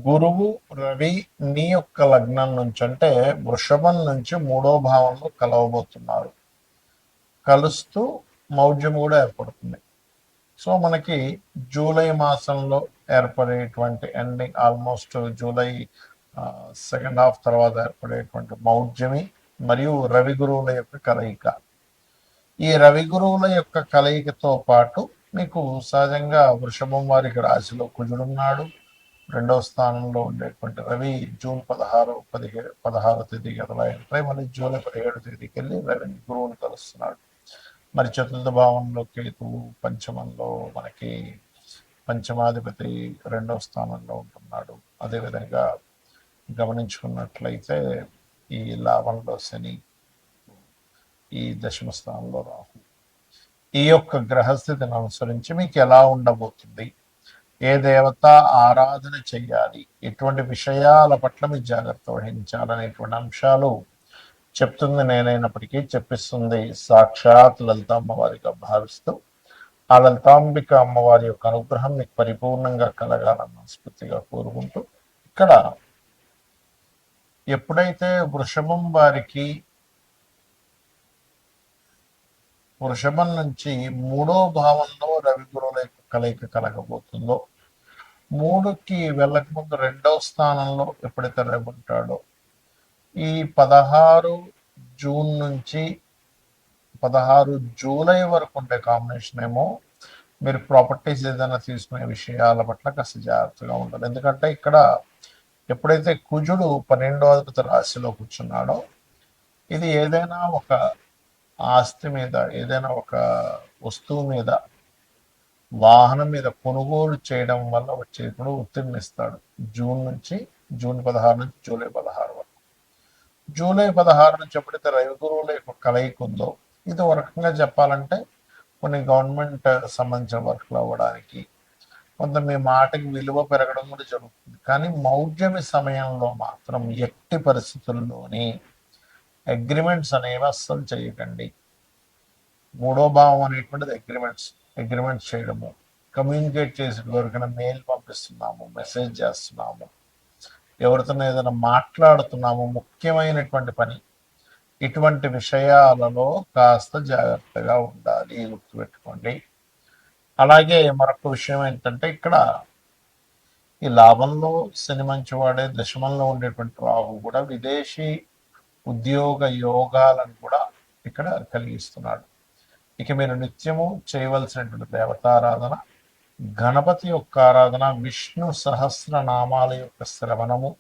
గురువు రవి నీ యొక్క లగ్నం నుంచి అంటే వృషభం నుంచి మూడో భావంలో కలవబోతున్నారు. కలుస్తూ మౌఢ్యం కూడా ఏర్పడుతుంది. సో మనకి జూలై మాసంలో ఏర్పడేటువంటి ending almost July second half తర్వాత ఏర్పడేటువంటి మౌఢ్యమి మరియు రవి గురువుల యొక్క కలయిక. ఈ రవి గురువుల యొక్క కలయికతో పాటు మీకు సహజంగా వృషభం వారికి రాశిలో కుజుడున్నాడు. రెండవ స్థానంలో ఉండేటువంటి రవి జూన్ 16 తేదీకి అలా ఎంటర్ మళ్ళీ జూలై 17 తేదీకి వెళ్ళి రవి గురువుని కలుస్తున్నాడు. మరి చతుర్థ భావంలో కేతువు, పంచమంలో మనకి పంచమాధిపతి రెండవ స్థానంలో ఉంటున్నాడు. అదేవిధంగా గమనించుకున్నట్లయితే ఈ లాభంలో శని, ఈ దశమ స్థానంలో రాహు. ఈ యొక్క గ్రహస్థితిని అనుసరించి మీకు ఎలా ఉండబోతుంది, ఏ దేవత ఆరాధన చెయ్యాలి, ఎటువంటి విషయాల పట్ల మీ జాగ్రత్త వహించాలనేటువంటి అంశాలు చెప్తుంది నేనైనప్పటికీ చెప్పిస్తుంది సాక్షాత్ లలిత అమ్మవారిగా భావిస్తూ ఆ లలితాంబిక అమ్మవారి యొక్క అనుగ్రహం మీకు పరిపూర్ణంగా కలగాలని మనస్ఫూర్తిగా కోరుకుంటూ, ఇక్కడ ఎప్పుడైతే వృషభం వారికి వృషభం నుంచి మూడో భావంలో రవి గురువుల యొక్క కలయిక కలగబోతుందో, మూడుకి వెళ్ళక ముందు రెండవ స్థానంలో ఎప్పుడైతే రవి ఉంటాడో, ఈ 16 జూన్ నుంచి 16 జూలై వరకు ఉండే కాంబినేషన్ ఏమో మీరు ప్రాపర్టీస్ ఏదైనా తీసుకునే విషయాల పట్ల కాస్త జాగ్రత్తగా ఉండాలి. ఎందుకంటే ఇక్కడ ఎప్పుడైతే కుజుడు 12వ అధిపతి రాశిలో కూర్చున్నాడో, ఇది ఏదైనా ఒక ఆస్తి మీద, ఏదైనా ఒక వస్తువు మీద, వాహనం మీద కొనుగోలు చేయడం వల్ల వచ్చేప్పుడు ఒత్తిడినిస్తాడు. జూన్ 16 నుంచి జూలై 16 వరకు. జూలై 16 నుంచి ఎప్పుడైతే రవి గురువుల యొక్క కలయిక ఉందో, ఇది ఒక రకంగా చెప్పాలంటే కొన్ని గవర్నమెంట్ సంబంధించిన వర్క్లు అవ్వడానికి, కొంత మీ మాటకి విలువ పెరగడం కూడా జరుగుతుంది. కానీ మౌఢ్యమి సమయంలో మాత్రం ఎట్టి పరిస్థితుల్లోని అగ్రిమెంట్స్ అనేవి అస్సలు చేయకండి. మూడో భావం అనేటువంటిది అగ్రిమెంట్స్ చేయడము, కమ్యూనికేట్ చేసి ఎవరికైనా మెయిల్ పంపిస్తున్నాము, మెసేజ్ చేస్తున్నాము, ఎవరితో ఏదైనా మాట్లాడుతున్నాము, ముఖ్యమైనటువంటి పని, ఇటువంటి విషయాలలో కాస్త జాగ్రత్తగా ఉండాలి, గుర్తుపెట్టుకోండి. అలాగే మరొక విషయం ఏంటంటే, ఇక్కడ ఈ లాభంలో శని మంచివాడే, దశమంలో ఉండేటువంటి రాహు కూడా విదేశీ ఉద్యోగ యోగాలను కూడా ఇక్కడ కలిగిస్తున్నాడు. ఇక మీరు నిత్యము చేయవలసినటువంటి దేవతారాధన, గణపతి యొక్క ఆరాధన, విష్ణు సహస్రనామాల యొక్క శ్రవణము,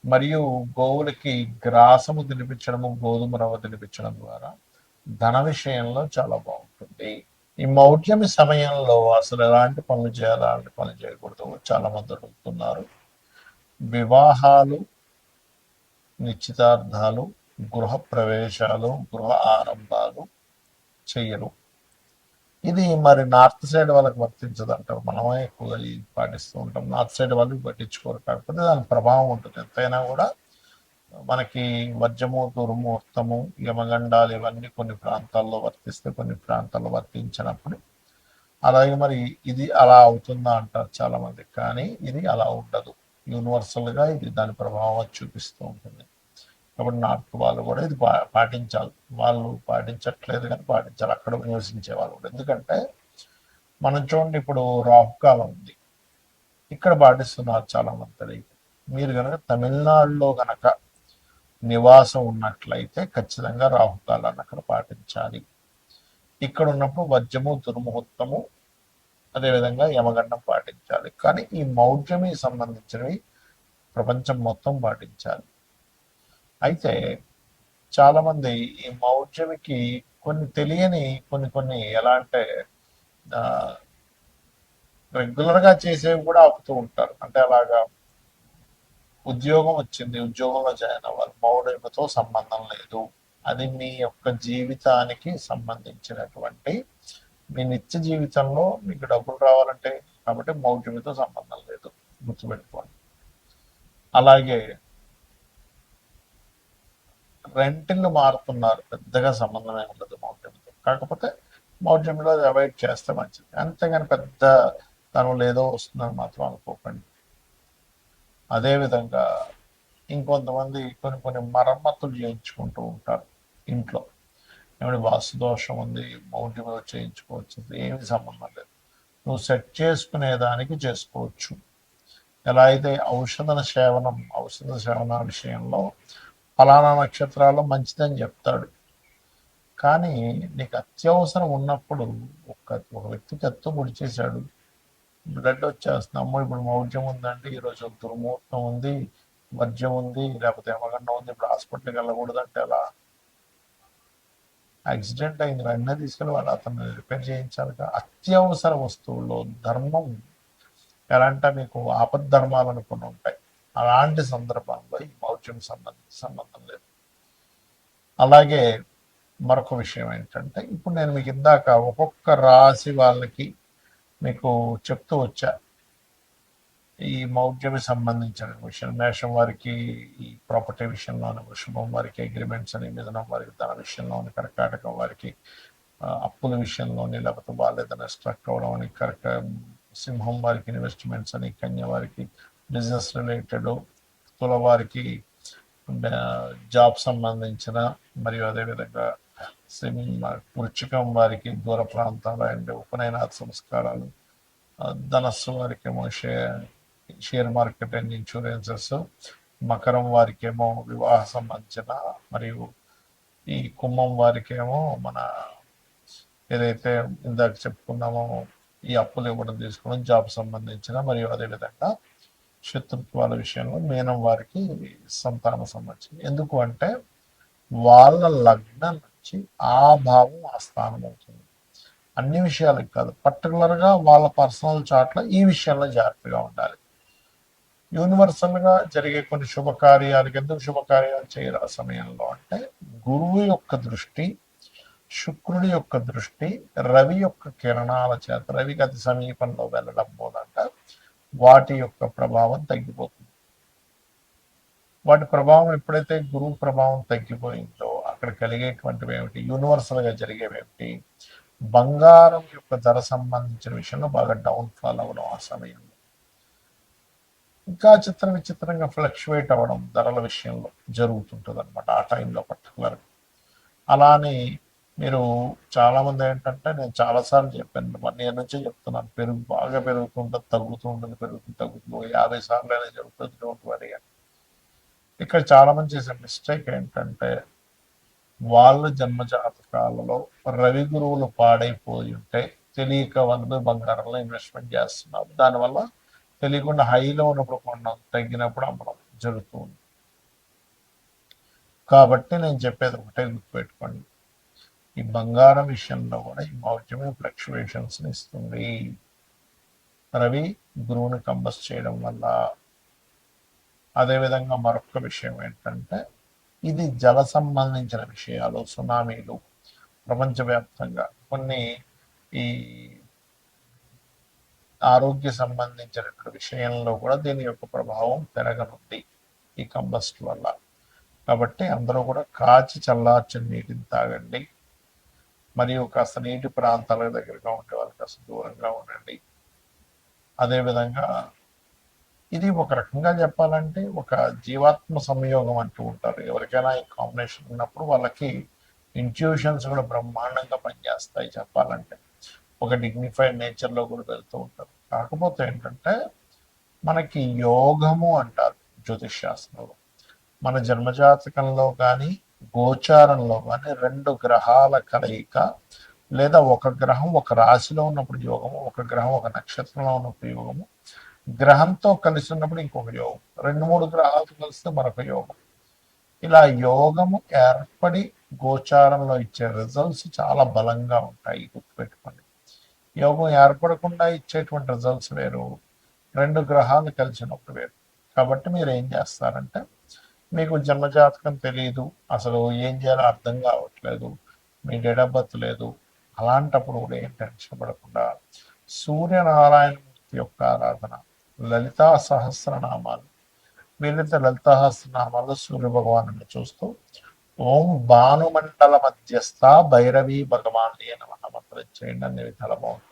మరియు గోవులకి గ్రాసము తినిపించడము, గోధుమ రవ్వ తినిపించడం ద్వారా ధన విషయంలో చాలా బాగుంటుంది. ఈ మౌఢ్యమి సమయంలో అసలు ఎలాంటి పనులు చేయాలి, అలాంటి పనులు చేయకూడదు చాలా మంది అడుగుతున్నారు. వివాహాలు, నిశ్చితార్థాలు, గృహ ప్రవేశాలు, గృహ ఆరంభాలు చెయ్యరు. ఇది మరి నార్త్ సైడ్ వాళ్ళకి వర్తించదు అంటారు, మనమే ఎక్కువగా ఇది పాటిస్తూ ఉంటాం. నార్త్ సైడ్ వాళ్ళు పట్టించుకోరు, కాకపోతే దాని ప్రభావం ఉంటుంది. ఎంతైనా కూడా మనకి వర్జము, దుర్ముహూర్తము, యమగండాలు ఇవన్నీ కొన్ని ప్రాంతాల్లో వర్తిస్తే, కొన్ని ప్రాంతాల్లో వర్తించినప్పుడు అలాగే మరి ఇది అలా అవుతుందా అంటారు చాలా మంది. కానీ ఇది అలా ఉండదు, యూనివర్సల్గా ఇది దాని ప్రభావం చూపిస్తూ ఉంటుంది. కాబట్టి నార్త్ వాళ్ళు కూడా ఇది పాటించాలి. వాళ్ళు పాటించట్లేదు కానీ పాటించాలి, అక్కడ నివసించే వాళ్ళు కూడా. ఎందుకంటే మనం చూడండి, ఇప్పుడు రాహుకాలం ఉంది, ఇక్కడ పాటిస్తున్నారు చాలా మంది. మీరు కనుక తమిళనాడులో కనుక నివాసం ఉన్నట్లయితే ఖచ్చితంగా రాహుకాలాన్ని అక్కడ పాటించాలి. ఇక్కడ ఉన్నప్పుడు వజ్రము, దుర్ముహూర్తము, అదేవిధంగా యమగండం పాటించాలి. కానీ ఈ మౌఢ్యమి సంబంధించినవి ప్రపంచం మొత్తం పాటించాలి. అయితే చాలామంది ఈ మౌఢ్యమికి కొన్ని తెలియని కొన్ని ఎలా అంటే రెగ్యులర్గా చేసేవి కూడా ఆపుతూ ఉంటారు. అంటే అలాగా ఉద్యోగం వచ్చింది, ఉద్యోగంలో జాయిన్ అవ్వాలి, మౌఢ్యమితో సంబంధం లేదు, అది మీ యొక్క జీవితానికి సంబంధించినటువంటి, మీ నిత్య జీవితంలో మీకు డబ్బులు రావాలంటే, కాబట్టి మౌఢ్యమితో సంబంధం లేదు, గుర్తుపెట్టుకోండి. అలాగే రెంటిల్లు మారుతున్నారు, పెద్దగా సంబంధమే ఉండదు మౌఢ్యంతో. కాకపోతే మౌఢ్యంలో అవాయిడ్ చేస్తే మంచిది, అంతేగాని పెద్ద తను లేదో వస్తుందని మాత్రం అనుకోకండి. అదేవిధంగా ఇంకొంతమంది కొన్ని కొన్ని మరమ్మతులు చేయించుకుంటూ ఉంటారు ఇంట్లో. ఏమైనా వాస్తు దోషం ఉంది, మౌఢ్యం చేయించుకోవచ్చు, ఏమి సంబంధం లేదు. నువ్వు సెట్ చేసుకునే దానికి చేసుకోవచ్చు. ఎలా అయితే ఔషధ సేవన విషయంలో ఫలానా నక్షత్రాల్లో మంచిదని చెప్తాడు. కానీ నీకు అత్యవసరం ఉన్నప్పుడు ఒక వ్యక్తికి ఎత్తు పొడి చేశాడు, బ్లడ్ వచ్చేస్తుంది, అమ్మో ఇప్పుడు మౌఢ్యం ఉందండి, ఈరోజు దుర్ముహూర్తం ఉంది, వర్జ్యం ఉంది, లేకపోతే యమగండం ఉంది, ఇప్పుడు హాస్పిటల్కి వెళ్ళకూడదంటే ఎలా? యాక్సిడెంట్ అయింది, వెంటనే తీసుకెళ్ళి వాళ్ళు అతను రిపేర్ చేయించాలి. అత్యవసర వస్తువుల్లో ధర్మం ఎలా అంటే మీకు ఆపద్ధర్మాలు కొన్ని ఉంటాయి, అలాంటి సందర్భంలో ఈ మౌఢ్యం సంబంధం లేదు. అలాగే మరొక విషయం ఏంటంటే, ఇప్పుడు నేను మీకు ఇందాక ఒక్కొక్క రాశి వాళ్ళకి మీకు చెప్తూ వచ్చా ఈ మౌఢ్యమి సంబంధించిన విషయం. మేషం వారికి ఈ ప్రాపర్టీ విషయంలోని, వృషభం వారికి అగ్రిమెంట్స్ అని, మిథునం వారికి ధన విషయంలోని, కర్కాటకం వారికి అప్పుల విషయంలోని, లేకపోతే వాళ్ళు ఏదైనా స్ట్రక్ అవ్వడం అని, సింహం వారికి ఇన్వెస్ట్మెంట్స్ అని, కన్య వారికి బిజినెస్ రిలేటెడ్, తుల వారికి జాబ్ సంబంధించిన, మరియు అదేవిధంగా వృచ్చికం వారికి దూర ప్రాంతాలు అండ్ ఉపనయనాథ సంస్కారాలు, ధనస్సు వారికేమో షేర్ మార్కెట్ అండ్ ఇన్సూరెన్సెస్, మకరం వారికేమో వివాహ సంబంధించిన, మరియు ఈ కుంభం వారికేమో మన ఏదైతే ఇందాక చెప్పుకున్నామో ఈ అప్పులు ఇవ్వడం తీసుకోవడం, జాబ్ సంబంధించిన, మరియు అదేవిధంగా శత్రుత్వాల విషయంలో మీనం వారికి సంతానం సంబంధించి. ఎందుకు అంటే వాళ్ళ లగ్నం నుంచి ఆ భావం ఆ స్థానం అవుతుంది. అన్ని విషయాలకు కాదు, పర్టికులర్గా వాళ్ళ పర్సనల్ చాట్లో ఈ విషయంలో జాగ్రత్తగా ఉండాలి. యూనివర్సల్గా జరిగే కొన్ని శుభకార్యాలకు ఎందుకు శుభకార్యాలు చేయరు ఆ సమయంలో అంటే, గురువు యొక్క దృష్టి, శుక్రుడి యొక్క దృష్టి, రవి యొక్క కిరణాల చేత, రవికి అతి సమీపంలో వెళ్ళడం మూలంట వాటి యొక్క ప్రభావం తగ్గిపోతుంది. వాటి ప్రభావం ఎప్పుడైతే గురువు ప్రభావం తగ్గిపోయిందో అక్కడ కలిగేటువంటివి ఏమిటి, యూనివర్సల్గా జరిగేవేమిటి, బంగారం యొక్క ధర సంబంధించిన విషయంలో బాగా డౌన్ఫాల్ అవ్వడం ఆ సమయంలో, ఇంకా విచిత్రంగా ఫ్లక్చువేట్ అవ్వడం ధరల విషయంలో జరుగుతుంటుంది అనమాట ఆ టైంలో పర్టికులర్గా. అలానే మీరు చాలామంది ఏంటంటే, నేను చాలాసార్లు చెప్పాను, 1 year నుంచే చెప్తున్నాను, బాగా పెరుగుతుంటుంది, తగ్గుతూ ఉంటుంది, పెరుగుతుంది, తగ్గుతుంది, 50 సార్లు అనేది జరుగుతుంది, డోంట్ వరీ అని. ఇక్కడ చాలామంది చేసే మిస్టేక్ ఏంటంటే, వాళ్ళ జన్మజాతకాలలో రవి గురువులు పాడైపోయి ఉంటే తెలియక వాళ్ళు బంగారంలో ఇన్వెస్ట్మెంట్ చేస్తున్నారు. దానివల్ల తెలియకుండా హైలో ఉన్నప్పుడు కొనడం, తగ్గినప్పుడు అమ్మడం జరుగుతుంది. కాబట్టి నేను చెప్పేది ఒకటే గుర్తుపెట్టుకోండి, ఈ బంగారం విషయంలో కూడా ఈ మౌఢ్యమే ఫ్లక్చువేషన్స్ ఇస్తుంది. రవి గురువుని కంబస్ చేయడం వల్ల. అదేవిధంగా మరొక విషయం ఏంటంటే, ఇది జల సంబంధించిన విషయాలు, సునామీలు, ప్రపంచవ్యాప్తంగా కొన్ని ఈ ఆరోగ్య సంబంధించిన విషయంలో కూడా దీని యొక్క ప్రభావం పెరగనుంది ఈ కంబస్ట్ వల్ల. కాబట్టి అందరూ కూడా కాచి చల్లార్చిన నీటిని తాగండి, మరియు కాస్త నీటి ప్రాంతాల దగ్గరగా ఉండే వాళ్ళు కాస్త దూరంగా ఉండండి. అదేవిధంగా ఇది ఒక రకంగా చెప్పాలంటే ఒక జీవాత్మ సంయోగం అంటూ ఉంటారు. ఎవరికైనా ఈ కాంబినేషన్ ఉన్నప్పుడు వాళ్ళకి ఇంట్యూషన్స్ కూడా బ్రహ్మాండంగా పనిచేస్తాయి చెప్పాలంటే. ఒక డిగ్నిఫైడ్ నేచర్లో కూడా వెళ్తూ ఉంటారు. కాకపోతే ఏంటంటే, మనకి యోగము అంటారు జ్యోతిష్ శాస్త్రంలో. మన జన్మజాతకంలో కానీ గోచారంలో కానీ 2 గ్రహాల కలయిక, లేదా ఒక గ్రహం ఒక రాశిలో ఉన్నప్పుడు యోగము, ఒక గ్రహం ఒక నక్షత్రంలో ఉన్నప్పుడు యోగము, గ్రహంతో కలిసి ఉన్నప్పుడు ఇంకొక యోగం, 2-3 గ్రహాలతో కలిస్తే మరొక యోగం. ఇలా యోగము ఏర్పడి గోచారంలో ఇచ్చే రిజల్ట్స్ చాలా బలంగా ఉంటాయి, గుర్తుపెట్టుకోండి. యోగం ఏర్పడకుండా ఇచ్చేటువంటి రిజల్ట్స్ వేరు, 2 గ్రహాలు కలిసినప్పుడు వేరు. కాబట్టి మీరు ఏం చేస్తారంటే, మీకు జన్మజాతకం తెలియదు, అసలు ఏం చేయాలో అర్థం కావట్లేదు, మీ డేట్ ఆఫ్ బర్త్ లేదు, అలాంటప్పుడు కూడా ఏం టెన్షన్ పడకుండా సూర్యనారాయణమూర్తి యొక్క ఆరాధన, లలితా సహస్రనామాలు, వీలైతే లలితా సహస్రనామాల్లో సూర్య భగవాను చూస్తూ ఓం భానుమండల మధ్యస్థ భైరవి భగవాన్ నమః మంత్రం చేయండి, అన్ని విధాల బాగుంటుంది.